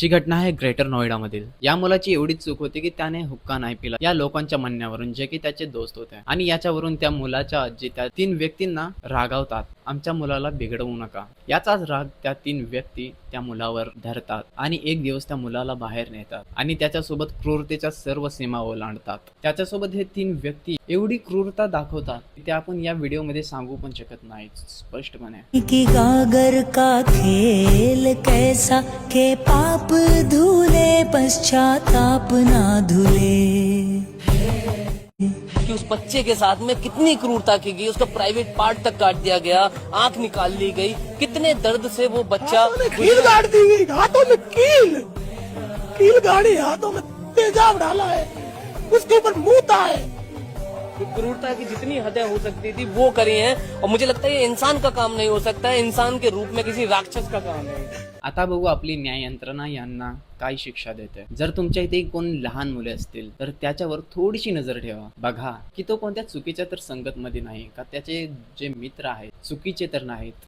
ही घटना आहे ग्रेटर नोएडामधील. या मुलाची एवढीच चूक होती की त्याने हुक्का नाही पिला या लोकांच्या म्हणण्यावरून, जे की त्याचे दोस्त होते. आणि याच्यावरून त्या मुलाच्या जे त्या 3 व्यक्तींना रागावतात, आमच्या मुलाला बिघडवू नका. याचाच राग त्या 3 व्यक्ती त्या मुलावर धरतात आणि एक दिवस त्या मुलाला बाहेर नेतात आणि त्याच्यासोबत क्रूरतेच्या सर्व सीमा ओलांडतात. त्याच्यासोबत हे 3 व्यक्ती एवढी क्रूरता दाखवतात की ते आपण या व्हिडिओमध्ये सांगू पण शकत नाही स्पष्टपणे. की गागर का खेल कैसा के पाप धुले पश्चाताप ना धुले। कि उस बच्चे के साथ में कितनी क्रूरता की गई, उसका प्राइवेट पार्ट तक काट दिया गया, आंख निकाल ली गई, कितने दर्द से वो बच्चा कील गाड़ दी गई, हाथों में कील गाड़ी, हाथों में तेजाब डाला है, उसके ऊपर मुंहता है। क्रूरता की जितनी हदें हो सकती थी वो करी हैं, और मुझे लगता है ये इंसान का काम नहीं हो सकता है, इंसान के रूप में किसी राक्षस का काम है। आता बघू आपली न्याय यंत्रणा यांना काय शिक्षा देते. जर तुमच्या इथे कोण लहान मुले असतील तर त्याच्यावर थोडीशी नजर ठेवा. बघा की तो कोणत्या चुकीच्या तर संगत मध्ये नाही का, त्याचे जे मित्र आहेत चुकीचे तर नाहीत.